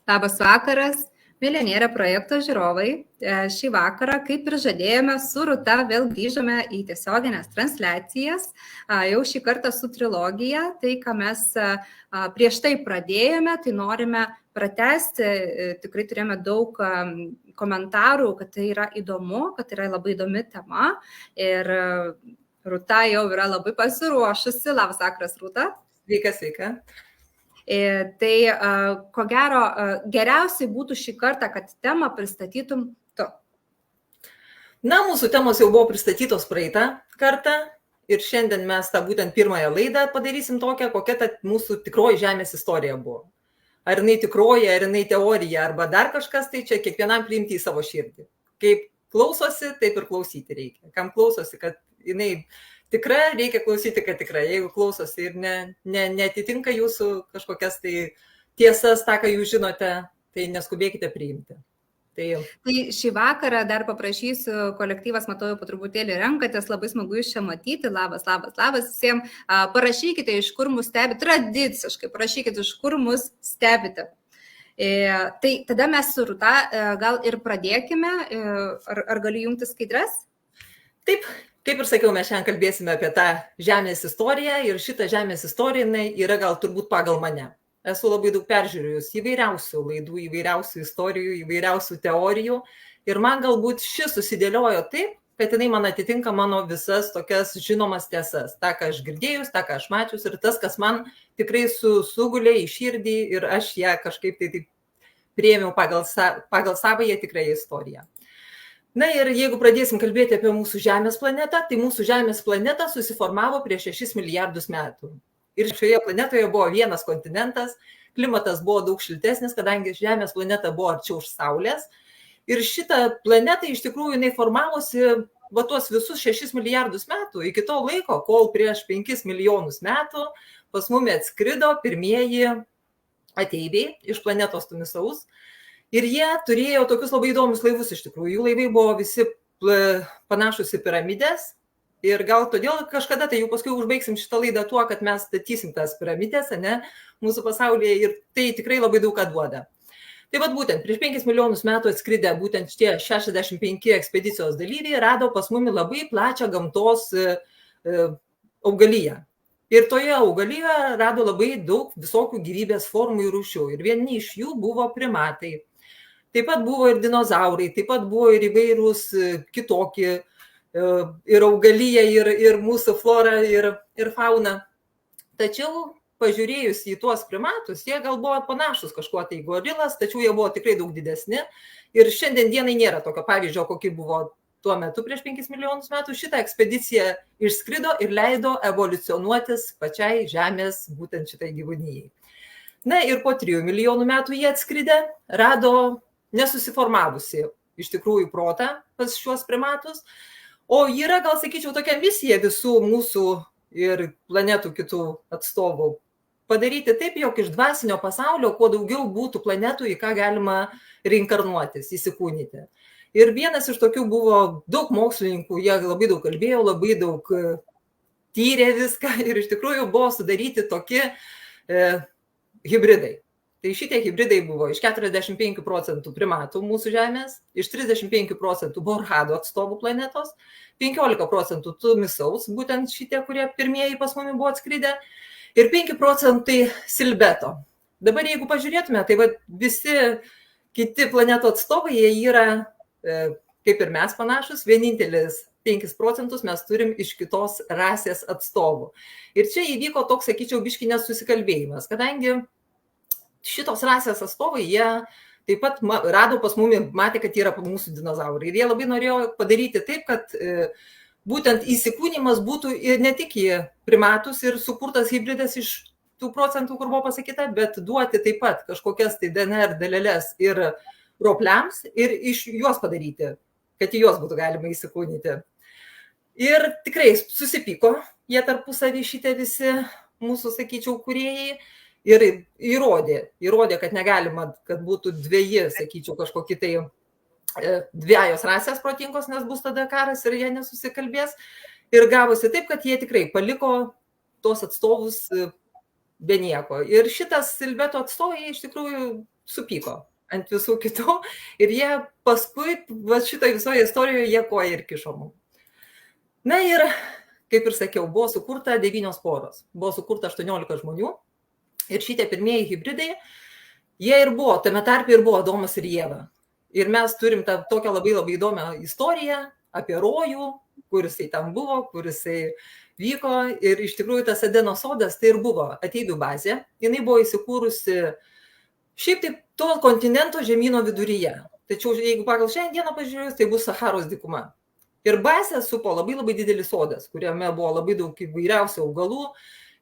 Labas vakaras, milijonierių projekto žiūrovai. Šį vakarą, kaip ir žadėjome, su Rūta vėl grįžome į tiesioginės transliacijas, jau šį kartą su trilogija. Tai, ką mes prieš tai pradėjome, tai norime pratęsti. Tikrai turėjome daug komentarų, kad tai yra įdomu, kad tai yra labai įdomi tema. Ir Rūta jau yra labai pasiruošusi. Labas vakaras, Rūta. Sveika, sveika. Tai ko gero geriausiai būtų šį kartą, kad temą pristatytum tu. Na, mūsų temos jau buvo pristatytos praeitą kartą ir šiandien mes tą būtent pirmąją laidą padarysim tokią, kokia ta mūsų tikroji Žemės istorija buvo. Ar jinai tikroji, ar jinai teorija, arba dar kažkas, tai čia kiekvienam priimti į savo širdį. Kaip klausosi, taip ir klausyti reikia. Kam klausosi, kad jinai tikra, reikia klausyti, kad tikra. Jeigu klausosi ir netitinka jūsų kažkokias tai tiesas, tą, ką jūs žinote, tai neskubėkite priimti. Tai šį vakarą dar paprašysiu, kolektyvas, matau, po truputėlį renkatės, labai smagu jūs čia matyti. Labas visiems. Parašykite, iš kur mus stebite, tradiciškai parašykite, iš kur mus stebite. Tai tada mes su Rūta gal ir pradėkime. Ar galiu jungti skaidres? Taip. Kaip ir sakiau, mes šiandien kalbėsime apie tą Žemės istoriją ir šitą Žemės istoriją yra gal turbūt pagal mane. Esu labai daug peržiūrėjus įvairiausių laidų, įvairiausių istorijų, įvairiausių teorijų ir man galbūt šis susidėliojo taip, kad jinai man atitinka mano visas tokias žinomas tiesas. Ta, ką aš girdėjus, ta, ką aš mačius ir tas, kas man tikrai sugulė į širdį ir aš ją kažkaip tai priėmiau pagal savąją tikrąją istoriją. Na ir jeigu pradėsim kalbėti apie mūsų Žemės planetą, tai mūsų Žemės planeta susiformavo prieš 6 milijardus metų. Ir šioje planetoje buvo vienas kontinentas, klimatas buvo daug šiltesnis, kadangi Žemės planeta buvo arčiau už Saulės. Ir šitą planetą iš tikrųjų jinai formavosi tuos visus 6 milijardus metų, iki to laiko, kol prieš 5 milijonus metų pas mumi atskrido pirmieji ateiviai iš planetos Tunisaus. Ir jie turėjo tokius labai įdomius laivus iš tikrųjų. Jų laivai buvo visi panašus į piramidės. Ir gal todėl kažkada, tai jau paskui užbaigsim šitą laidą tuo, kad mes statysim tas piramidės, mūsų pasaulyje. Ir tai tikrai labai daug ką duoda. Tai būtent prieš 5 milijonus metų atskridę būtent šitie 65 ekspedicijos dalyviai rado pas mumi labai plačią gamtos augaliją. Ir toje augalijoje rado labai daug visokių gyvybės formų ir rūšių. Ir vieni iš jų buvo primatai. Taip pat buvo ir dinozaurai, taip pat buvo ir įvairūs kitokie, ir augalija, ir mūsų flora, ir fauna. Tačiau pažiūrėjus į tuos primatus, jie gal buvo panašus kažkuo tai gorilas, tačiau jie buvo tikrai daug didesni. Ir šiandien dienai nėra tokio pavyzdžio, kokį buvo tuo metu prieš 5 milijonus metų. Šitą ekspediciją išskrido ir leido evoliucionuotis pačiai Žemės būtent šitai gyvūnijai. Na ir po 3 milijonų metų jie atskridę rado nesusiformavusi iš tikrųjų protą pas šiuos primatus, o yra, gal sakyčiau, tokia misija visų mūsų ir planetų kitų atstovų padaryti taip, jog iš dvasinio pasaulio kuo daugiau būtų planetų, į ką galima reinkarnuotis, įsikūnyti. Ir vienas iš tokių buvo daug mokslininkų, jie labai daug kalbėjo, labai daug tyrė viską ir iš tikrųjų buvo sudaryti tokie hibridai. Tai šitie hibridai buvo iš 45% primatų mūsų Žemės, iš 35% Borhado atstovų planetos, 15% Tunisaus, būtent šitie, kurie pirmieji pas mumi buvo atskridę, ir 5% Silbeto. Dabar jeigu pažiūrėtume, tai visi kiti planetų atstovai, jie yra, kaip ir mes panašus, vienintelis 5% mes turim iš kitos rasės atstovų. Ir čia įvyko toks, sakyčiau, biškinės susikalbėjimas, kadangi šitos rasės atstovai, jie taip pat rado pas mumi, matė, kad yra mūsų dinozaurai. Ir jie labai norėjo padaryti taip, kad būtent įsikūnimas būtų ne tik į primatus ir sukurtas hybridas iš tų procentų, kur buvo pasakyta, bet duoti taip pat kažkokias tai DNR daleles ir ropliams ir iš juos padaryti, kad į juos būtų galima įsikūnyti. Ir tikrai susipyko jie tarpusavį šitie visi mūsų, sakyčiau, kūrėjai. Ir įrodė, kad negalima, kad būtų dviejų, sakyčiau, kažkokie tai dviejos rasės protingos, nes bus tada karas ir jie nesusikalbės. Ir gavosi taip, kad jie tikrai paliko tos atstovus be nieko. Ir šitas Silbeto atstovai iš tikrųjų supyko ant visų kitų ir jie paskui, va šitoj visoje istorijoje, jie koją ir kišo mums. Na ir, kaip ir sakiau, buvo sukurta 9 poros, buvo sukurta 18 žmonių ir šitie pirmieji hibridai, jie ir buvo, tame tarpe ir buvo Adomas ir Ieva. Ir mes turim tą tokią labai labai įdomią istoriją apie rojų, kur jisai ten buvo, kur jisai vyko. Ir iš tikrųjų tas Edeno sodas tai ir buvo ateivių bazė. Jinai buvo įsikūrusi šiaip taip to kontinento žemyno viduryje. Tačiau jeigu pagal šiandieną pažiūrėjus, tai bus Saharos dykuma. Ir bazę supo labai labai didelis sodas, kuriame buvo labai daug įvairiausių augalų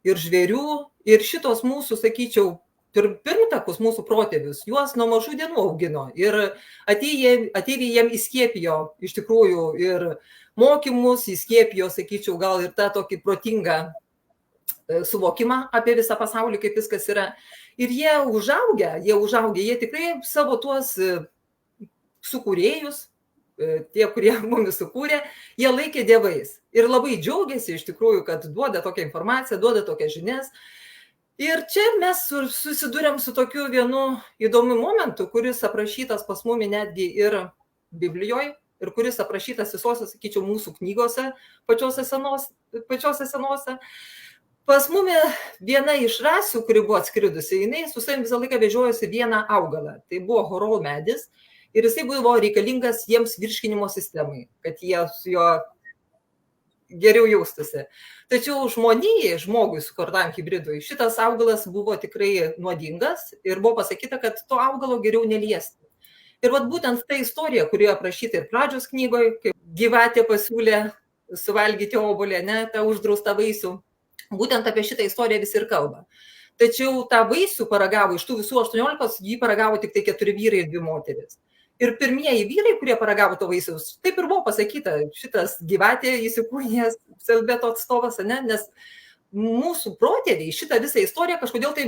ir žvėrių. Ir šitos mūsų, sakyčiau, pirmtakus mūsų protėvius, juos nuo mažų dienų augino. Ir ateiviai jiem įskiepijo iš tikrųjų ir mokymus, įskiepijo, sakyčiau, gal ir tą tokį protingą suvokimą apie visą pasaulį, kaip viskas yra. Ir jie užaugę, jie tikrai savo tuos sukūrėjus, tie, kurie mumis sukūrė, jie laikė dievais. Ir labai džiaugiasi iš tikrųjų, kad duoda tokią informaciją, duoda tokias žinias. Ir čia mes susidūrėm su tokiu vienu įdomiu momentu, kuris aprašytas pas mumi netgi ir Biblijoje, ir kuris aprašytas visose, sakyčiau, mūsų knygose, pačiose senose. Pas mumi viena iš rasių, kuri buvo atskridusi, jinai su savim visą laiką vežiojosi vieną augalą. Tai buvo horol medis ir jisai buvo reikalingas jiems virškinimo sistemai, kad jie su juo geriau jaustusi. Tačiau žmogui sukurtam hibridui, šitas augalas buvo tikrai nuodingas ir buvo pasakyta, kad to augalo geriau neliesti. Ir vat būtent ta istorija, kuri aprašyta ir pradžios knygoje, kaip gyvatė pasiūlė suvalgyti obuolį, tą uždraustą vaisių, būtent apie šitą istoriją visi ir kalba. Tačiau tą vaisių paragavo, iš tų visų 18, jį paragavo tik tai 4 vyrai ir 2 moteris. Ir pirmieji vyrai, kurie paragavo to vaisiaus, taip ir buvo pasakyta, šitas gyvatė įsikūnijęs Silbeto atstovas, nes mūsų protėviai šitą visą istoriją kažkodėl tai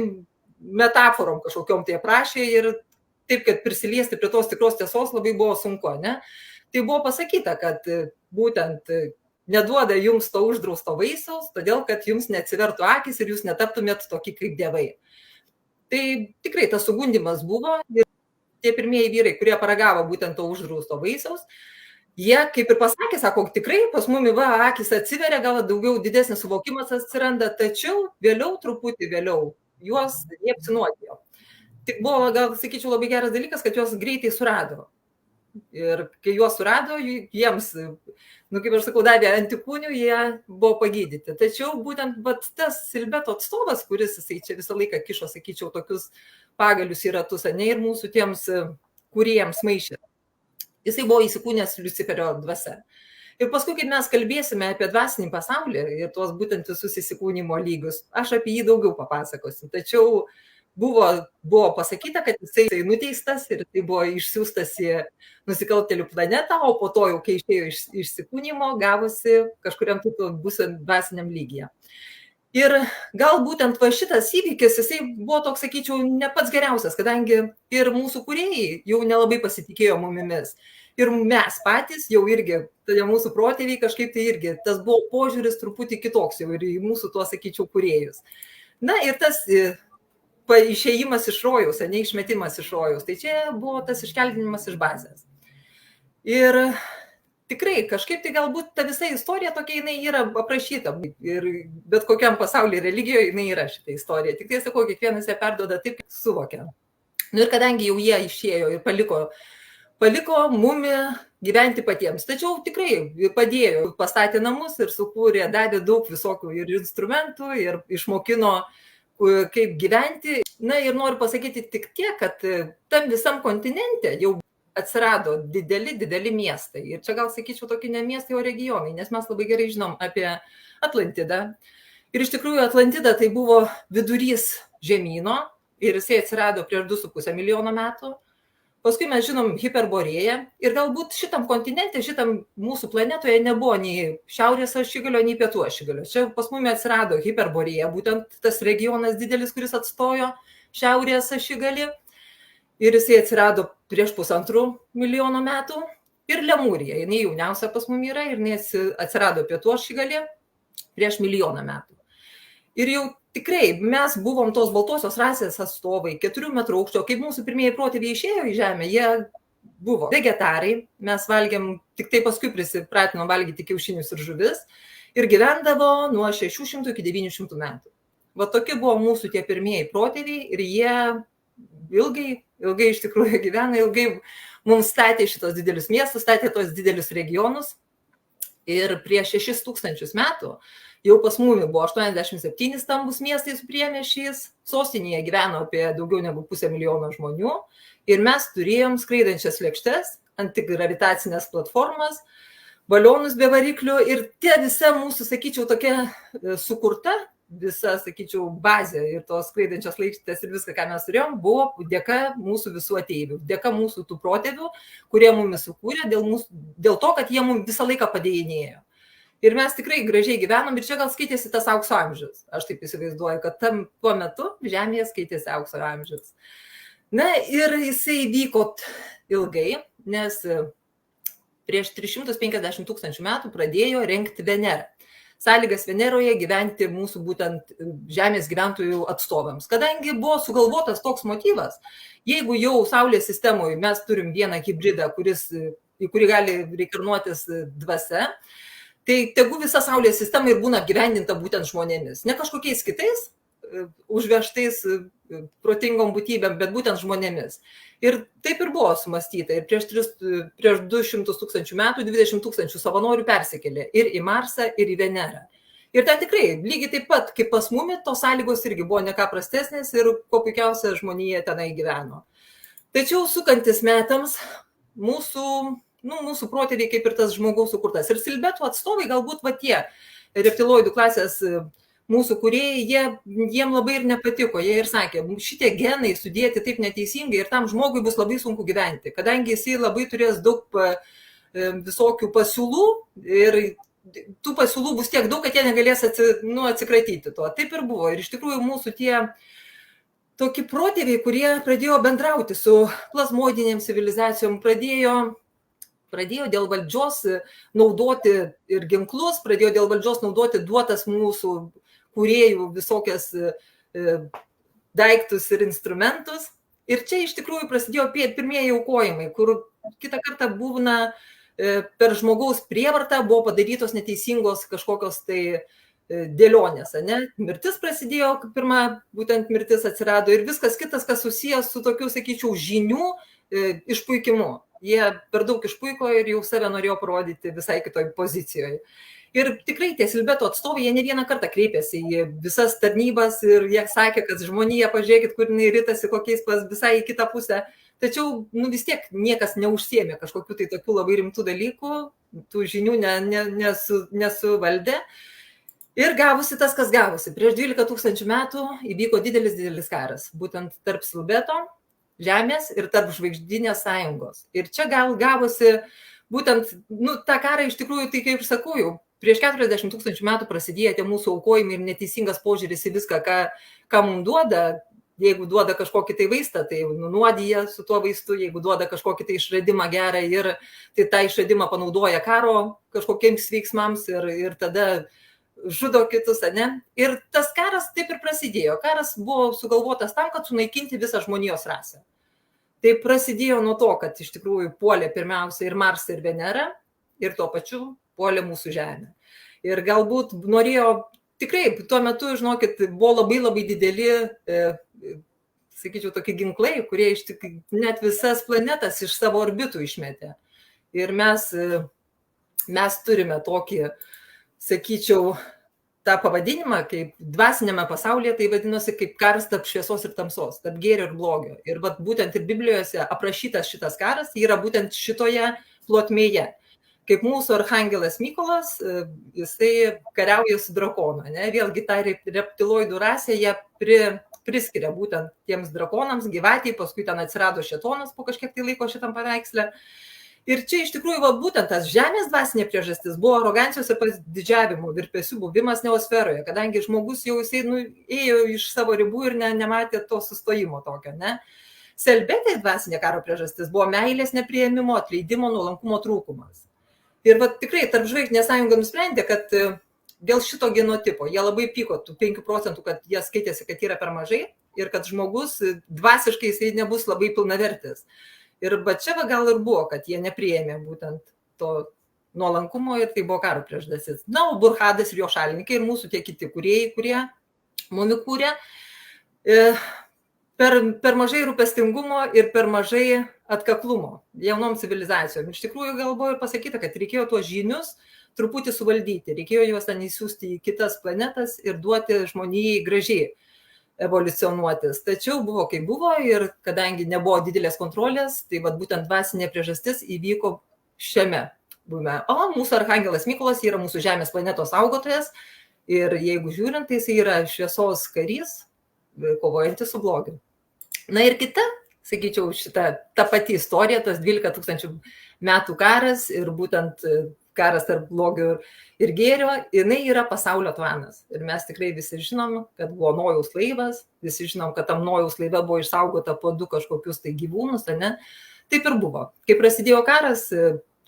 metaforom kažkokiom tai aprašė ir taip, kad prisiliesti prie tos tikros tiesos labai buvo sunku. Tai buvo pasakyta, kad būtent neduoda jums to uždrausto vaisiaus, todėl kad jums neatsivertų akis ir jūs netaptumėt tokie kaip dievai. Tai tikrai tas sugundimas buvo. Ir tie pirmieji vyrai, kurie paragavo būtent to uždrausto vaisiaus, jie, kaip ir pasakė, sako, tikrai pas mumi akis atsiveria, gal daugiau didesnis suvokimas atsiranda, tačiau truputį vėliau juos jie apsinuodijo. Tik buvo, gal sakyčiau, labai geras dalykas, kad juos greitai surado. Ir kai juos surado, jiems, kaip aš sakau, davė antikūnių, jie buvo pagydyti. Tačiau būtent tas Silbeto atstovas, kuris jisai čia visą laiką kišo, sakyčiau, tokius pagalius į ratus, ir mūsų tiems kūrėjams maišė. Jisai buvo įsikūnęs Liuciferio dvasia. Ir paskui, kaip mes kalbėsime apie dvasinį pasaulį ir tuos būtent visus įsikūnimo lygius, aš apie jį daugiau papasakosiu. Tačiau buvo pasakyta, kad jisai nuteistas ir tai buvo išsiųstas į nusikaltėlių planetą, o po to jau, kai išėjo iš įsikūnimo, gavosi kažkuriam būsiam dvasiniam lygyje. Ir gal būtent šitas įvykis, jisai buvo toks, sakyčiau, ne pats geriausias, kadangi ir mūsų kūrėjai jau nelabai pasitikėjo mumimis. Ir mes patys jau irgi, tada mūsų protėviai kažkaip tai irgi, tas buvo požiūris truputį kitoks jau ir į mūsų tuos, sakyčiau, kūrėjus. Na ir tas išėjimas iš rojaus, neišmetimas iš rojaus, tai čia buvo tas iškeldinimas iš bazės. Ir tikrai, kažkaip tai galbūt ta visa istorija tokia jinai yra aprašyta ir bet kokiam pasaulyje religijoje jinai yra šitą istoriją. Tik tai sakau, kiekvienas ją perduoda taip, kaip suvokia. Ir kadangi jau jie išėjo ir paliko mumi gyventi patiems. Tačiau tikrai padėjo, pastatė namus ir sukūrė, davė daug visokių ir instrumentų ir išmokino, kaip gyventi. Na ir noriu pasakyti tik tiek, kad tam visam kontinente jau atsirado dideli miestai. Ir čia gal sakyčiau tokie ne miestai, o regionai, nes mes labai gerai žinom apie Atlantidą. Ir iš tikrųjų Atlantida tai buvo vidurys žemyno ir jisai atsirado prieš 2,5 milijono metų. Paskui mes žinom Hiperborėją ir galbūt šitam kontinente, šitam mūsų planetoje nebuvo nei šiaurės ašigalio, nei pietų ašigalio. Čia pas mumi atsirado Hiperborėja, būtent tas regionas didelis, kuris atstojo šiaurės ašigalį. Ir jisai atsirado prieš 1,5 milijono metų. Ir Lemūrija, jinai jauniausia pas mumi yra ir jinai atsirado pietų ašigalį prieš milijoną metų. Ir jau tikrai mes buvom tos baltosios rasės atstovai, 4 metrų aukščio, kaip mūsų pirmieji protėviai išėjo į žemę, jie buvo vegetarai, mes valgėm, tik tai paskui prisipratinom valgyti kiaušinius ir žuvis ir gyvendavo nuo 600 iki 900 metų. Va tokie buvo mūsų tie pirmieji protėviai ir jie ilgai iš tikrųjų gyvena, ilgai mums statė šitos didelius miestus, statė tos didelius regionus ir prieš 6000 metų jau pas mumi buvo 87 stambus miestai su priemiesčiais, sostinėje gyveno apie daugiau negu 500 000 žmonių ir mes turėjom skraidančias lėkštes, antigravitacinės platformas, balionus be variklių ir tie visa mūsų, sakyčiau, tokia sukurta, visa, sakyčiau, bazė ir tos skraidančios lėkštės ir viską, ką mes turėjom, buvo dėka mūsų visų ateivių, dėka mūsų tų protėvių, kurie mumis sukūrė, dėl to, kad jie mums visą laiką padėjinėjo. Ir mes tikrai gražiai gyvenom ir čia gal skaitėsi tas aukso amžius. Aš taip įsivaizduoju, kad tuo metu Žemėje skaitėsi aukso amžius. Na ir jisai vyko ilgai, nes prieš 350 000 metų pradėjo rengti Venerą. Sąlygas Veneroje gyventi mūsų būtent Žemės gyventojų atstovams. Kadangi buvo sugalvotas toks motyvas, jeigu jau Saulės sistemoje mes turim vieną hibridą, į kurį gali reikarnuotis dvasia, tai tegu visa Saulės sistema ir būna apgyvendinta būtent žmonėmis. Ne kažkokiais kitais užvežtais protingom būtybėm, bet būtent žmonėmis. Ir taip ir buvo sumastyta. Ir prieš 200 000 metų 20 000 savanorių persikėlė ir į Marsą, ir į Venerą. Ir ten tikrai, lygiai taip pat, kaip pas mumi, tos sąlygos irgi buvo ne ką prastesnės ir kuo puikiausia žmonija tenai gyveno. Tačiau sukantis metams mūsų protėviai kaip ir tas žmogaus sukurtas. Ir silbetų atstovai galbūt va tie reptiloidų klasės mūsų kūrėjai, jiem labai ir nepatiko. Jie ir sakė, šitie genai sudėti taip neteisingai ir tam žmogui bus labai sunku gyventi, kadangi jisai labai turės daug visokių pasiūlų ir tų pasiūlų bus tiek daug, kad jie negalės atsikratyti to. Taip ir buvo. Ir iš tikrųjų mūsų tie tokie protėviai, kurie pradėjo bendrauti su plazmoidinėm civilizacijom, pradėjo dėl valdžios naudoti ir ginklus, pradėjo dėl valdžios naudoti duotas mūsų kūrėjų visokias daiktus ir instrumentus. Ir čia iš tikrųjų prasidėjo pirmieji aukojimai, kur kitą kartą būna per žmogaus prievartą buvo padarytos neteisingos kažkokios tai dėlionės. Mirtis prasidėjo, pirma, būtent mirtis atsirado ir viskas kitas, kas susijęs su tokiu, sakyčiau, žinių išpuikimu. Jie per daug išpuiko ir jau save norėjo parodyti visai kitoj pozicijoje. Ir tikrai tie silbetų atstovai, jie ne vieną kartą kreipėsi į visas tarnybas ir jie sakė, kad žmonija, pažiūrėkit, kur jinai ritasi kokiais pas visai į kitą pusę. Tačiau vis tiek niekas neužsiėmė kažkokių tai tokių labai rimtų dalykų, tų žinių nesuvaldė. Ir gavosi tas, kas gavosi. Prieš 12 000 metų įvyko didelis karas, būtent tarp silbeto, Žemės ir tarp žvaigždinės sąjungos. Ir čia gal gavosi būtent, tą karą iš tikrųjų, tai kaip ir sakau, jau prieš 40 000 metų prasidėjo tie mūsų aukojimai ir neteisingas požiūris į viską, ką mums duoda. Jeigu duoda kažkokį tai vaistą, tai nunuodija su tuo vaistu, jeigu duoda kažkokį tai išradimą gerą ir tai tą išradimą panaudoja karo kažkokiems veiksmams ir tada žudo kitus, Ir tas karas taip ir prasidėjo. Karas buvo sugalvotas tam, kad sunaikinti visą žmonijos rasę. Tai prasidėjo nuo to, kad iš tikrųjų puolė pirmiausia ir Marsą, ir Venerą, ir tuo pačiu puolė mūsų Žemę. Ir galbūt norėjo, tikrai, tuo metu, žinokit, buvo labai dideli, sakyčiau, tokie ginklai, kurie net visas planetas iš savo orbitų išmetė. Ir mes turime tokį, sakyčiau, tą pavadinimą, kaip dvasinėme pasaulyje, tai vadinosi kaip karas tarp šviesos ir tamsos, tarp gėrio ir blogio. Ir būtent ir Biblijose aprašytas šitas karas yra būtent šitoje plotmėje. Kaip mūsų archangelas Mykolas, jisai kariauja su drakonu. Vėlgi tą reptiloidų rasę jie priskiria būtent tiems drakonams, gyvatei, paskui ten atsirado šėtonas po kažkiek tai laiko šitam paveiksle. Ir čia iš tikrųjų būtent tas Žemės dvasinė priežastis buvo arogancijos ir pasididžiavimo, virpesių buvimas neosferoje, kadangi žmogus jau jisai ėjo iš savo ribų ir nematė to sustojimo tokio. Selbetai dvasinė karo priežastis buvo meilės nepriėmimo, atleidimo, nuolankumo trūkumas. Ir tikrai tarp žvaigždinė sąjunga nusprendė, kad dėl šito genotipo. Jie labai pyko, tų 5 procentų, kad jie skaitėsi, kad yra per mažai ir kad žmogus dvasiškai jisai nebus labai pilnavertis. Ir čia gal ir buvo, kad jie nepriėmė būtent to nuolankumo ir tai buvo karo priežastis. Na, o Burhadas ir jo šalininkai ir mūsų tie kiti kūrėjai, kurie mumi kūrė, per mažai rūpestingumo ir per mažai atkaklumo jaunom civilizacijom. Iš tikrųjų gal buvo ir pasakyta, kad reikėjo tuos žinius truputį suvaldyti, reikėjo juos ten įsiųsti į kitas planetas ir duoti žmonijai gražiai evoliucionuotis. Tačiau buvo kaip buvo ir kadangi nebuvo didelės kontrolės, tai būtent dvasinė priežastis įvyko šiame buvime. O mūsų arkangelas Mykolas yra mūsų Žemės planetos saugotojas ir jeigu žiūrint, tai jis yra šviesos karys, kovojantis su blogiu. Na ir kita, sakyčiau, ta pati istorija, tas 12 000 metų karas ir būtent karas tarp blogio ir gėrio, jinai yra pasaulio tvanas. Ir mes tikrai visi žinom, kad buvo Nojaus laivas, visi žinom, kad tam Nojaus laive buvo išsaugota po 2 kažkokius tai gyvūnus, ne? Taip ir buvo. Kai prasidėjo karas,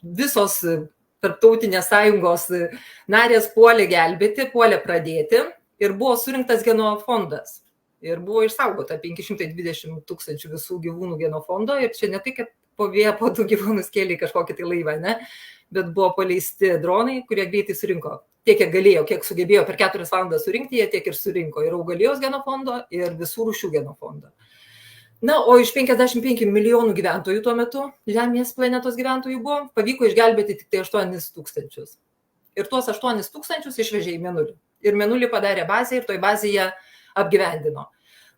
visos tarptautinės sąjungos narės puolė gelbėti, puolė pradėti ir buvo surinktas genofondas. Ir buvo išsaugota 520 000 visų gyvūnų genofondo ir čia ne tai, kad po 2 gyvūnus kėlė kažkokį tai laivą, ne? Bet buvo paleisti dronai, kurie greitai surinko. Tiek, kiek galėjo, kiek sugebėjo per 4 valandas surinkti, jie tiek ir surinko ir augalijos genofondo, ir visų rūšių genofondo. Na, o iš 55 milijonų gyventojų tuo metu, Žemės planetos gyventojų buvo, pavyko išgelbėti tik tai 8 000. Ir tuos 8 000 išvežė į Mėnulį. Ir Mėnulį padarė bazę ir toj bazėje apgyvendino.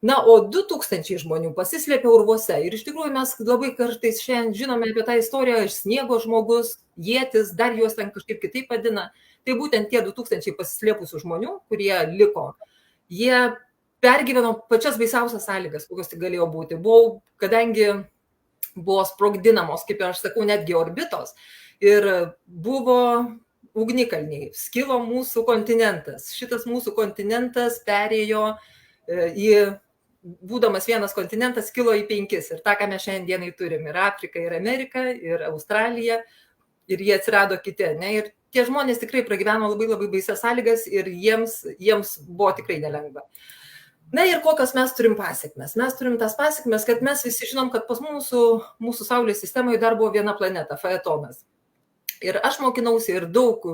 Na, o 2000 žmonių pasislėpė urvuose. Ir iš tikrųjų mes labai kartais šiandien žinome apie tą istoriją, iš sniego žmogus, ietis, dar juos ten kažkaip kitaip vadina. Tai būtent tie 2000 pasislėpusių žmonių, kurie liko, jie pergyveno pačias baisiausias sąlygas, kokios tik galėjo būti. Kadangi buvo sprogdinamos, kaip aš sakau, netgi orbitos ir buvo ugnikalniai, skilo mūsų kontinentas. Šitas mūsų kontinentas perėjo būdamas vienas kontinentas, kilo į 5. Ir tą, ką mes šiandienai turim, ir Afrika, ir Amerika, ir Australija, ir jie atsirado kiti. Ne? Ir tie žmonės tikrai pragyveno labai labai baisias sąlygas ir jiems buvo tikrai nelengva. Na ir kokios mes turim pasiekmes? Mes turim tas pasiekmes, kad mes visi žinom, kad pas mūsų Saulės sistemoje dar buvo viena planeta, Faetonas. Ir aš mokinausi ir daug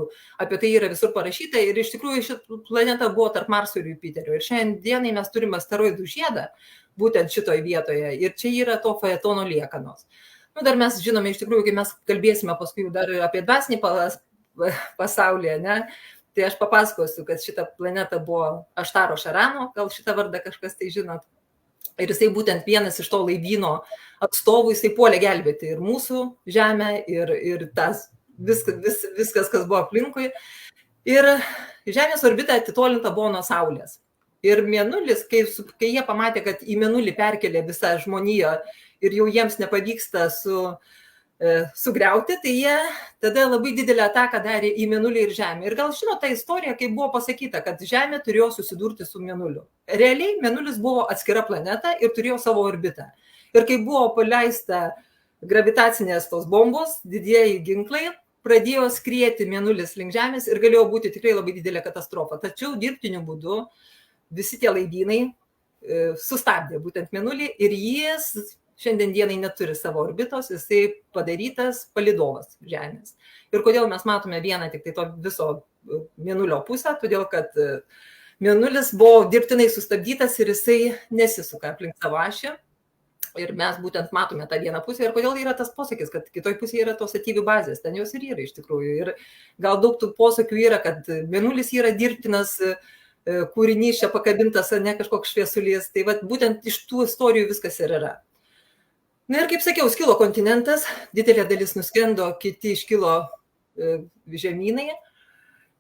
apie tai yra visur parašyta ir iš tikrųjų ši planeta buvo tarp Marso ir Jupiterio. Ir šiandienai mes turime asteroidų žiedą būtent šitoje vietoje ir čia yra to Faetono liekanos. Nu, dar mes žinome iš tikrųjų, kai mes kalbėsime paskui dar apie dvasinį pasaulį, ne? Tai aš papasakosiu, kad šita planeta buvo Aštaro Šarano, gal šitą vardą kažkas tai žinot. Ir jisai būtent vienas iš to laivyno atstovų, jisai puolė gelbėti ir mūsų Žemę, ir tas viskas, kas buvo aplinkui. Ir Žemės orbita atitolinta buvo nuo Saulės. Ir Mėnulis, kai jie pamatė, kad į Mėnulį perkelė visą žmoniją ir jau jiems nepavyksta sugriauti, tai jie tada labai didelę ataką darė į Mėnulį ir Žemę. Ir gal žino tą istoriją, kai buvo pasakyta, kad Žemė turėjo susidurti su Mėnuliu. Realiai Mėnulis buvo atskira planeta ir turėjo savo orbitą. Ir kai buvo paleista gravitacinės tos bombos, didieji ginklai, pradėjo skrieti Mėnulis link Žemės ir galėjo būti tikrai labai didelė katastrofa. Tačiau dirbtiniu būdu visi tie laivynai sustabdė būtent Mėnulį ir jis šiandien dienai neturi savo orbitos, jisai padarytas palydovas Žemės. Ir kodėl mes matome vieną tik tai to viso Mėnulio pusę, todėl kad Mėnulis buvo dirbtinai sustabdytas ir jisai nesisuka aplink savo ašį. Ir mes būtent matome tą vieną pusę. Ir kodėl yra tas posakis, kad kitoj pusėje yra tos atyvių bazės, ten jos ir yra iš tikrųjų. Ir gal daug tų posakių yra, kad Mėnulis yra dirbtinas kūrinys, čia pakabintas, ne kažkoks šviesulys. Tai būtent iš tų istorijų viskas ir yra. Na ir kaip sakiau, skilo kontinentas, didelė dalis nuskendo, kiti iškilo žemynai.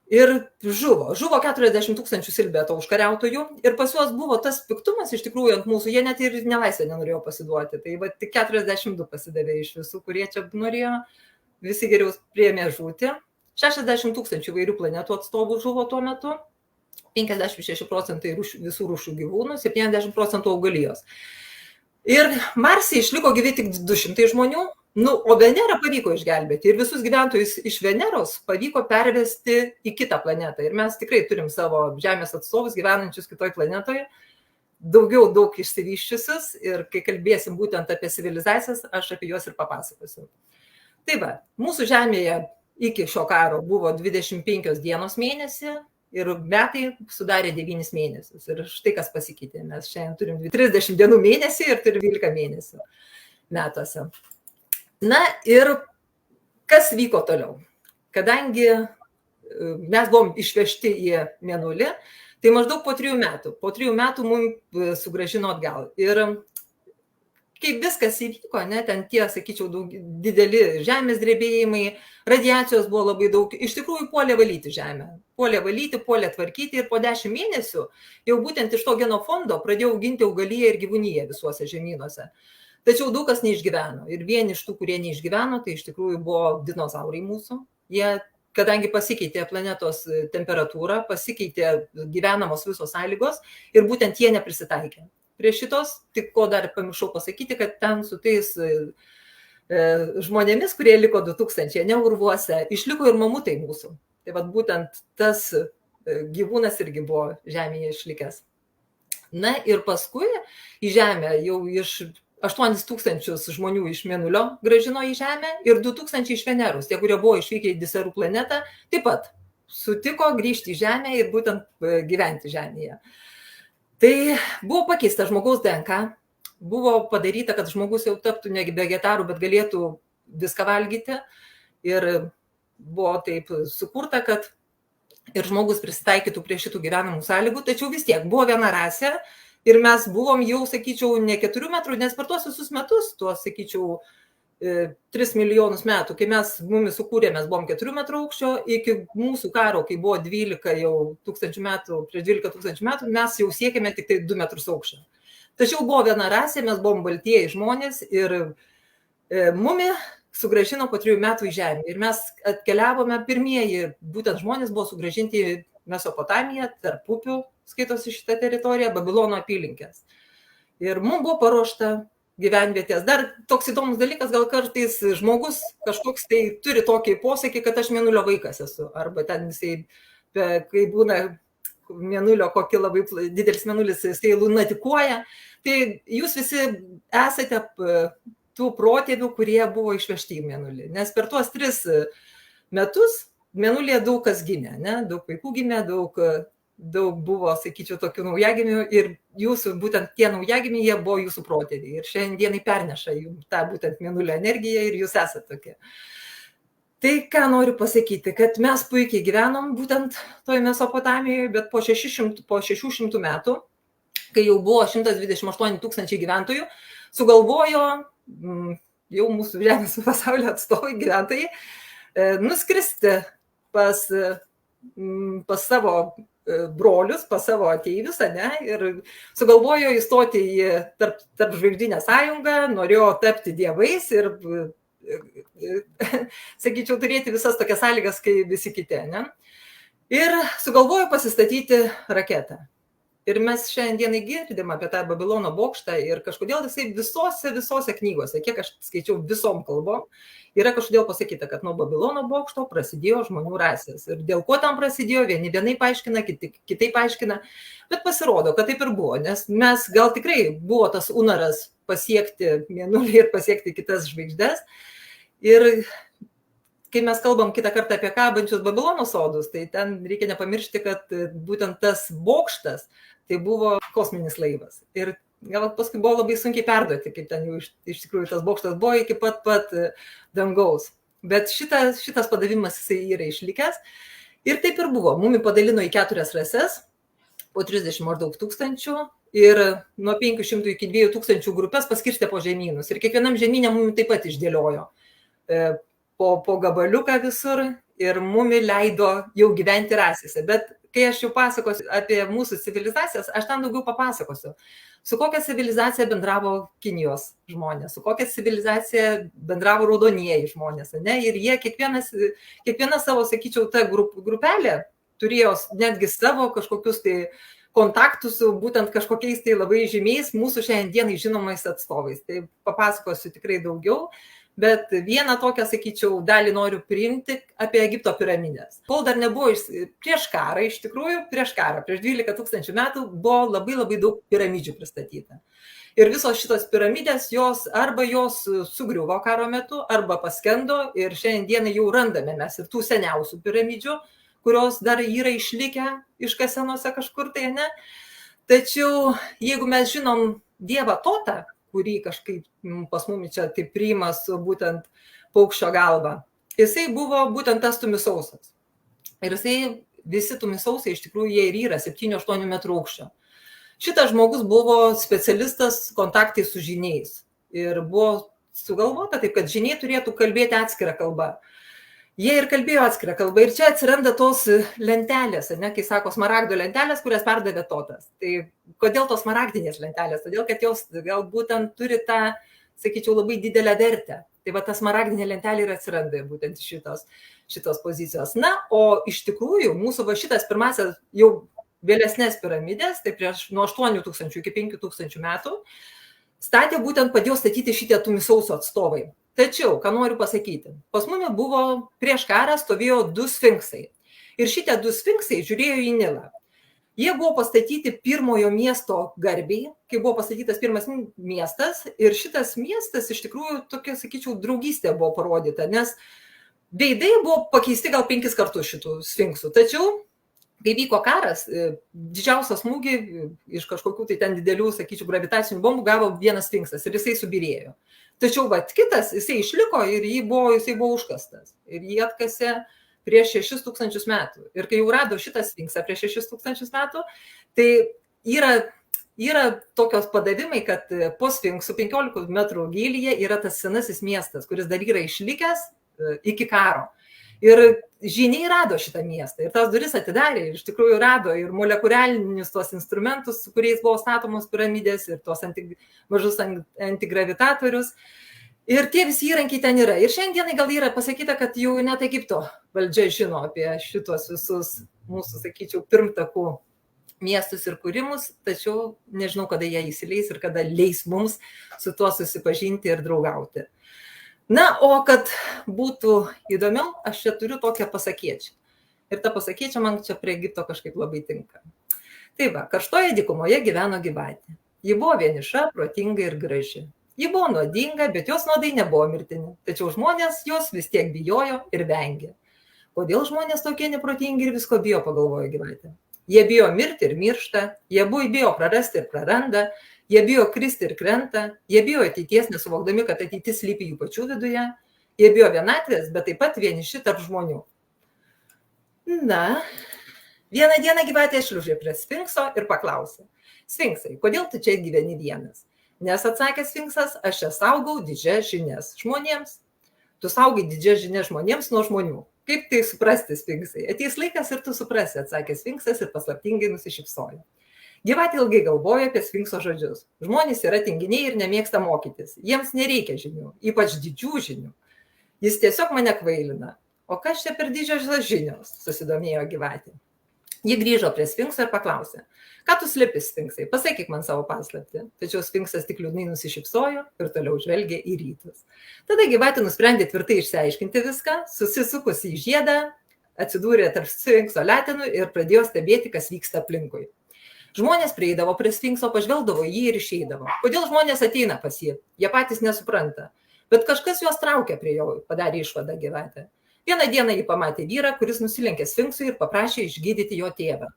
Ir žuvo 40 000 Silbeto užkariautojų ir pas juos buvo tas piktumas iš tikrųjų ant mūsų, jie net ir nelaisvę nenorėjo pasiduoti, tai tik 42 pasidavė iš visų, kurie čia norėjo, visi geriau priėmė žūti. 60 000 įvairių planetų atstovų žuvo tuo metu, 56% visų rūšių gyvūnų, 70% augalijos. Ir Marse išliko gyvi tik 200 žmonių, O Venerą pavyko išgelbėti ir visus gyventojus iš Veneros pavyko pervesti į kitą planetą. Ir mes tikrai turim savo Žemės atstovus gyvenančius kitoj planetoje, daug išsivyščiusius, ir kai kalbėsim būtent apie civilizacijas, aš apie juos ir papasakosiu. Tai va, mūsų Žemėje iki šio karo buvo 25 dienos mėnesį ir metai sudarė 9 mėnesius. Ir štai kas pasikeitė. Mes šiandien turim 30 dienų mėnesį ir turim 12 mėnesių metuose. Na ir kas vyko toliau? Kadangi mes buvom išvežti į Mėnulį, tai maždaug po 3 metų. Po 3 metų mums sugrąžino atgal. Ir kaip viskas įvyko, ne, ten tie, sakyčiau, dideli žemės drebėjimai, radiacijos buvo labai daug, iš tikrųjų puolė valyti žemę. Puolė tvarkyti ir po 10 mėnesių jau būtent iš to genofondo pradėjau auginti augaliją ir gyvūniją visuose žemynuose. Tačiau daug kas neišgyveno. Ir vieni iš tų, kurie neišgyveno, tai iš tikrųjų buvo dinozaurai mūsų. Jie, kadangi pasikeitė planetos temperatūra, pasikeitė gyvenamos visos sąlygos ir būtent jie neprisitaikė prie šitos. Tik ko dar pamiršau pasakyti, kad ten su tais žmonėmis, kurie liko 2000, ne urvuose, išliko ir mamutai mūsų. Tai vat būtent tas gyvūnas irgi buvo Žemėje išlikęs. Na ir paskui į Žemę jau iš 8000 žmonių iš Mėnulio grąžino į Žemę ir 2000 iš Veneros. Tie, kurie buvo išvykę į Diserų planetą, taip pat sutiko grįžti į Žemę ir būtent gyventi Žemėje. Tai buvo pakeista žmogaus DNK, buvo padaryta, kad žmogus jau taptų ne vegetaru, bet galėtų viską valgyti. Ir buvo taip sukurta, kad ir žmogus prisitaikytų prie šitų gyvenamų sąlygų, tačiau vis tiek buvo viena rasė. Ir mes buvom jau, sakyčiau, ne 4 metrų, nes per tuos visus metus, tuos, sakyčiau, 3 milijonus metų, kai mumis sukūrė, mes buvom 4 metrų aukščio, iki mūsų karo, kai buvo 12 jau tūkstančių metų, prieš 12 tūkstančių metų, mes jau siekėme tik tai 2 metrus aukščio. Tačiau buvo viena rasė, mes buvom baltieji žmonės ir mumi sugrąžino po 3 metų į Žemę. Ir mes atkeliavome pirmieji, būtent žmonės buvo sugrąžinti į Mesopotamiją, tarp upių, skaitosi šitą teritoriją, Babilono apylinkės. Ir mums buvo paruošta gyvenvietės. Dar toks įdomus dalykas, gal kartais žmogus kažkoks tai turi tokį posakį, kad aš Mėnulio vaikas esu. Arba ten jisai, kai būna Mėnulio, kokį labai didelis Mėnulis, jisai lunatikuoja. Tai jūs visi esate tų protėvių, kurie buvo išvežti į Mėnulį. Nes per tuos 3 metus Mėnulyje daug kas gimė, ne? Daug vaikų gimė, daug buvo, sakyčiau, tokių naujagimių ir jūsų, būtent tie naujagimiai, jie buvo jūsų protėviai. Ir šiandienai perneša jums tą būtent Mėnulio energiją ir jūs esate tokie. Tai ką noriu pasakyti, kad mes puikiai gyvenom būtent toje Mesopotamijoje, bet po 600 metų, kai jau buvo 128 000 gyventojų, sugalvojo jau mūsų Žemės pasaulio atstovai gyventojai nuskristi pas savo brolius, pas savo ateivius, ne, ir sugalvojo įstoti į tarp žvaigždinę sąjungą, norėjo tapti dievais ir, sakyčiau, turėti visas tokias sąlygas, kai visi kiti, ne. Ir sugalvojo pasistatyti raketą. Ir mes šiandienai girdim apie tą Babilono bokštą ir kažkodėl jisai visose knygose, kiek aš skaičiau visom kalbom, yra kažkodėl pasakyta, kad nuo Babilono bokšto prasidėjo žmonių rasės. Ir dėl ko tam prasidėjo, vieni vienaip aiškina, kitaip aiškina, bet pasirodo, kad taip ir buvo, nes mes gal tikrai buvo tas unaras pasiekti Mėnulį ir pasiekti kitas žvaigždes. Ir kai mes kalbam kitą kartą apie kabančius Babilono sodus, tai ten reikia nepamiršti, kad būtent tas bokštas tai buvo kosminis laivas. Ir gal paskui buvo labai sunkiai perduoti, kaip ten jau iš tikrųjų tas bokštas buvo iki pat dangaus. Bet šitas padavimas jisai yra išlikęs. Ir taip ir buvo. Mumi padalino į 4 rases, po 30 maždaug tūkstančių. Ir nuo 500 iki 2000 grupės paskirstė po žemynus. Ir kiekvienam žemynė mumi taip pat išdėliojo po gabaliuką visur ir mumi leido jau gyventi rasėse. Bet kai aš jau pasakosiu apie mūsų civilizacijas, aš ten daugiau papasakosiu. Su kokia civilizacija bendravo Kinijos žmonės, su kokia civilizacija bendravo raudonieji žmonės, ne? Ir jie kiekviena savo, sakyčiau, ta grupelė turėjo netgi savo kažkokius tai kontaktus su būtent kažkokiais tai labai žymiais mūsų šiandienai žinomais atstovais. Tai papasakosiu tikrai daugiau. bet vieną tokią, sakyčiau, dalį noriu priimti apie Egipto piramidės. Kol dar nebuvo prieš karą, iš tikrųjų, prieš 12 tūkstančių metų buvo labai daug piramidžių pristatyta. Ir visos šitos piramidės, jos sugriuvo karo metu, arba paskendo ir šiandien jau randame mes ir tų seniausių piramidžių, kurios dar yra išlikę iškasenose kažkur tai, ne? Tačiau jeigu mes žinom dievą Totą, kurį kažkaip pas mumis čia taip priima su būtent paukščio galva, jisai buvo būtent tas tumisausas. Ir visi tumisausai iš tikrųjų jie ir yra 7-8 metrų aukščio. Šitas žmogus buvo specialistas kontaktai su žyniais. Ir buvo sugalvota taip, kad žyniai turėtų kalbėti atskirą kalbą. Jie ir kalbėjo atskirą kalbą. Ir čia atsiranda tos lentelės, ne, kai sako smaragdo lentelės, kurias perdavė Totas. Tai kodėl tos smaragdinės lentelės? Todėl, kad jos galbūt turi tą, sakyčiau, labai didelę vertę. Tai va, ta smaragdinė lentelė ir atsiranda būtent šitos pozicijos. Na, o iš tikrųjų, mūsų va šitas pirmasis jau vėlesnės piramidės, tai prieš nuo 8000 iki 5000 metų, statė būtent padėjo statyti šitie tumisauso atstovai. Tačiau, ką noriu pasakyti, pas mumi buvo prieš karą stovėjo 2 sfinksai. Ir šitie 2 sfinksai žiūrėjo į Nilą. Jie buvo pastatyti pirmojo miesto garbiai, kai buvo pastatytas pirmas miestas. Ir šitas miestas iš tikrųjų tokia, sakyčiau, draugystė buvo parodyta, nes veidai buvo pakeisti gal 5 kartus šitų sfinksų. Tačiau, kai vyko karas, didžiausią smūgį iš kažkokių tai ten didelių, sakyčiau, gravitacinių bombų gavo vienas sfinksas ir jisai subyrėjo. Tačiau kitas, jisai išliko ir jisai buvo užkastas. Ir jį atkasė prieš 6000 metų. Ir kai jau rado šitą sfinksą prieš 6000 metų, tai yra tokios padavimai, kad po sfinksų 15 metrų gylyje yra tas senasis miestas, kuris dar yra išlikęs iki karo. Ir žyniai rado šitą miestą ir tas duris atidarė ir iš tikrųjų rado ir molekuliarinius tos instrumentus, su kuriais buvo statomos piramidės ir tos mažus antigravitatorius. Ir tie visi įrankiai ten yra. Ir šiandienai gal yra pasakyta, kad jau net Egipto valdžia žino apie šitos visus mūsų, sakyčiau, pirmtakų miestus ir kūrimus, tačiau nežinau, kada jie įsileis ir kada leis mums su tuo susipažinti ir draugauti. Na, o kad būtų įdomiau, aš čia turiu tokią pasakėčią. Ir ta pasakėčia man čia prie Egipto kažkaip labai tinka. Tai va, karštoje dykumoje gyveno gyvatė. Ji buvo vieniša, protinga ir graži. Ji buvo nuodinga, bet jos nuodai nebuvo mirtini. Tačiau žmonės jos vis tiek bijojo ir vengė. Kodėl žmonės tokie neprotingi ir visko bijo, pagalvojo gyvatė. Jie bijo mirti ir miršta, jie bijo prarasti ir praranda, jie bijo kristi ir krenta, jie bijo ateities, nesuvokdami, kad ateitis slypi jų pačių viduje, jie bijo vienatvės, bet taip pat vieniši tarp žmonių. Na, vieną dieną gyvatė šliužė prie sfinkso ir paklausė: Sfinksai, kodėl tu čia gyveni vienas? Nes atsakė sfinksas, aš čia saugau didžias žinias žmonėms. Tu saugai didžias žinias žmonėms nuo žmonių. Kaip tai suprasti, sfinksai? Ateis laikas ir tu suprasi, atsakė sfinksas ir paslaptingai nusišypsojo. Gyvatė ilgai galvojo apie sfinkso žodžius. Žmonės yra tinginiai ir nemėgsta mokytis. Jiems nereikia žinių, ypač didžių žinių. Jis tiesiog mane kvailina. O kas čia per didžios žinios, susidomėjo gyvatė. Ji grįžo prie sfinkso ir paklausė: ką tu slepi, sfinksai, pasakyk man savo paslaptį. Tačiau sfinksas tik liūdnai nusišypsojo ir toliau žvelgė į rytus. Tada gyvatė nusprendė tvirtai išsiaiškinti viską, susisukusi į žiedą, atsidūrė tarp sfinkso letenų ir pradėjo stebėti, kas vyksta aplinkui. Žmonės prieidavo prie sfinkso, pažvelgdavo jį ir išeidavo. Kodėl žmonės ateina pas jį? Jie patys nesupranta. Bet kažkas juos traukia prie jo, padarė išvadą gyvatė. Vieną dieną jį pamatė vyrą, kuris nusilenkė sfinksui ir paprašė išgydyti jo tėvą.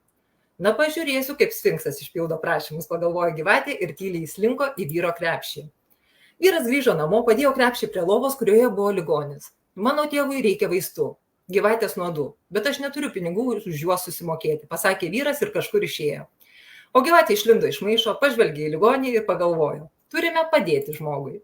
Na, pažiūrėsiu, kaip sfinksas išpildo prašymus, pagalvojo gyvatė ir tyliai įslinko į vyro krepšį. Vyras grįžo namo, padėjo krepšį prie lovos, kurioje buvo ligonis. Mano tėvui reikia vaistų, gyvatės nuodų, bet aš neturiu pinigų už juos susimokėti, pasakė vyras ir kažkur išėjo. O gyvatė išlindo iš maišo, pažvelgė į ligonį ir pagalvojo: turime padėti žmogui.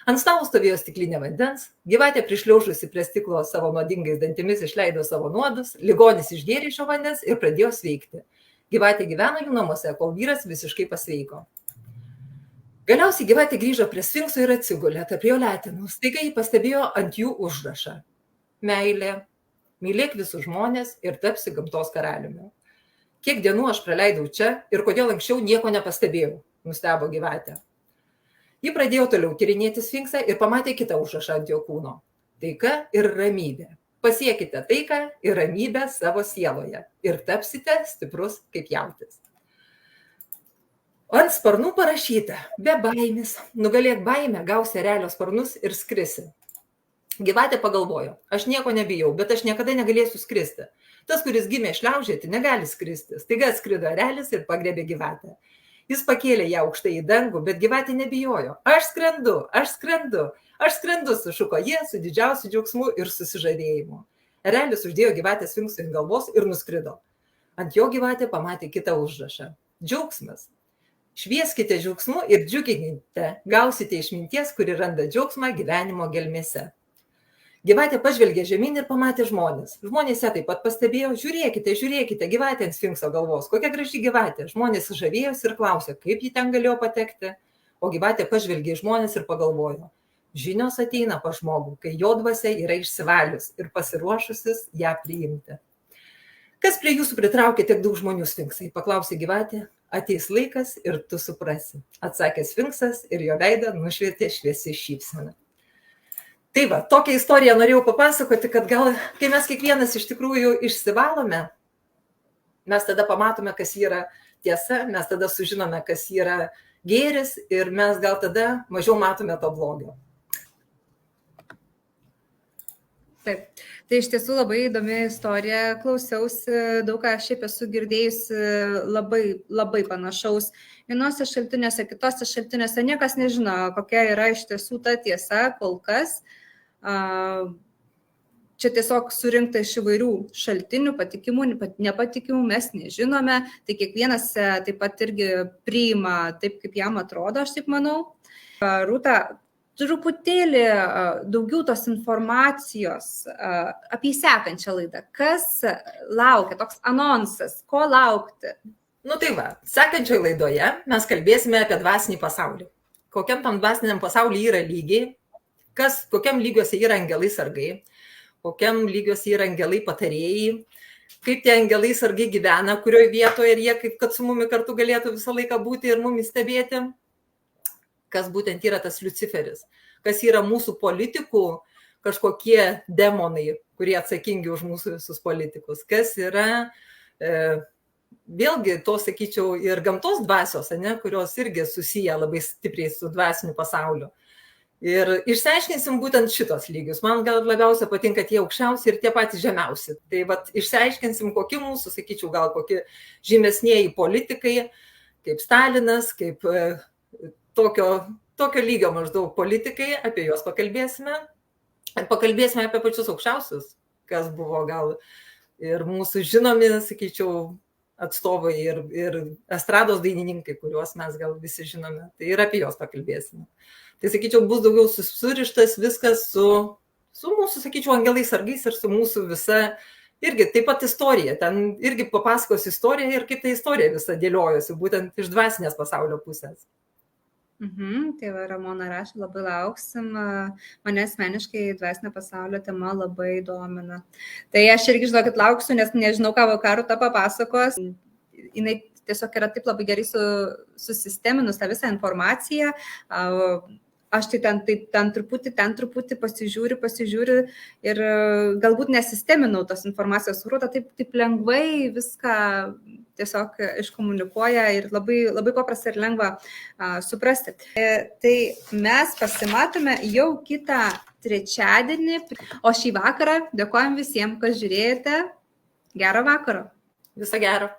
Ant stalo stovėjo stiklinė vandens, gyvatė prišliaužusi prie stiklo savo nuodingais dantimis išleido savo nuodus, ligonis išgėrė šio vandens ir pradėjo sveikti. Gyvatė gyveno jų namuose, kol vyras visiškai pasveiko. Galiausiai gyvatė grįžo prie sfinkso ir atsigulė tarp jo letenų. Staiga jį pastebėjo ant jų užrašą: meilė, mylėk visus žmones ir tapsi gamtos karaliumi. Kiek dienų aš praleidau čia ir kodėl anksčiau nieko nepastebėjau, nustebo gyvatė. Ji pradėjo toliau tyrinėti sfinksą ir pamatė kitą užrašą ant jo kūno. Taika ir ramybė. Pasiekite taiką ir ramybę savo sieloje ir tapsite stiprus kaip jautis. Ant sparnų parašyta, be baimės, nugalėk baimę, gausi erelio sparnus ir skrisi. Gyvatė pagalvojo, aš nieko nebijau, bet aš niekada negalėsiu skristi. Tas, kuris gimė šliaužėti, negali skristi. Staiga atskrido erelis ir pagrėbė gyvatę. Jis pakėlė ją aukštai į dangų, bet gyvatė nebijojo. Aš skrendu, aš skrendu, aš skrendu, sušuko jie su didžiausiu džiaugsmu ir susižavėjimu. Erelis uždėjo gyvatę sfinksui ant galvos ir nuskrido. Ant jo gyvatė pamatė kitą užrašą. Džiaugsmas. Švieskite džiaugsmu ir džiuginkite, gausite išminties, kuri randa džiaugsmą gyvenimo gelmėse. Gyvatė pažvelgė žemyn ir pamatė žmonės. Žmonės ją taip pat pastebėjo, žiūrėkite, žiūrėkite, gyvatė ant sfinkso galvos, kokia graži gyvatė. Žmonės žavėjosi ir klausė, kaip ji ten galėjo patekti. O gyvatė pažvelgė į žmonės ir pagalvojo, žinios ateina pas žmogų, kai jo dvasia yra išsivalius ir pasiruošusis ją priimti. Kas prie jūsų pritraukė tiek daug žmonių, sfinksai? Paklausė gyvatė. Ateis laikas ir tu suprasi, atsakė sfinksas ir jo veidą nušvietė šviesi šypsena. Tai va, tokią istoriją norėjau papasakoti, kad gal, kai mes kiekvienas iš tikrųjų išsivalome, mes tada pamatome, kas yra tiesa, mes tada sužinome, kas yra gėris ir mes gal tada mažiau matome to blogio. Taip, tai iš tiesų labai įdomi istorija, klausiausi, daug ką šiaip esu girdėjusi labai panašaus. Vienose šaltiniuose, kitose šaltiniuose niekas nežino, kokia yra iš tiesų ta tiesa kol kas. Čia tiesiog surinkta iš įvairių šaltinių, patikimų, nepatikimų, mes nežinome, tai kiekvienas taip pat irgi priima taip, kaip jam atrodo, aš taip manau. Rūta, truputėlį daugiau tos informacijos apie sekančią laidą. Kas laukia, toks anonsas, ko laukti? Nu tai va, sekančioje laidoje mes kalbėsime apie dvasinį pasaulį. Kokiam tam dvasiniam pasaulyje yra lygiai, kokiam lygiuose yra angelai sargai, kokiam lygiuose yra angelai patarėjai, kaip tie angelai sargai gyvena, kurioje vietoje ir jie kaip kad su mumi kartu galėtų visą laiką būti ir mumis stebėti. Kas būtent yra tas Liuciferis, kas yra mūsų politikų kažkokie demonai, kurie atsakingi už mūsų visus politikus, kas yra, vėlgi to sakyčiau, ir gamtos dvasios, kurios irgi susiję labai stipriai su dvasiniu pasauliu. Ir išsiaiškinsim būtent šitos lygius. Man gal labiausiai patinka tie aukščiausi ir tie patys žemiausi. Tai vat išsiaiškinsim, kokie mūsų, sakyčiau, gal kokie žymesnieji politikai, kaip Stalinas, kaip tokio lygio maždaug politikai, apie juos pakalbėsime. Pakalbėsime apie pačius aukščiausius, kas buvo gal ir mūsų žinomi, sakyčiau, atstovai ir estrados dainininkai, kuriuos mes gal visi žinome. Tai ir apie juos pakalbėsime. Tai, sakyčiau, bus daugiau surištas viskas su mūsų, sakyčiau, angelais sargais ir su mūsų visa, irgi taip pat istorija. Ten irgi papasakos istoriją ir kaip ta istorija visa dėliojosi, būtent iš dvasinės pasaulio pusės. Tai va, Ramona rašė, labai lauksim, mane asmeniškai dvasinio pasaulio tema labai domina. Tai aš irgi žinokit lauksiu, nes nežinau, ką Rūta papasakos. Jinai tiesiog yra taip labai gerai susisteminus tą visą informaciją. Aš tai ten truputį pasižiūriu ir galbūt nesisteminau tos informacijos. Rūta taip lengvai viską tiesiog iškomunikuoja ir labai paprasta ir lengva suprasti. Tai mes pasimatome jau kitą trečiadienį, o šį vakarą dėkojam visiems, kas žiūrėjote. Gero vakaro. Viso gero.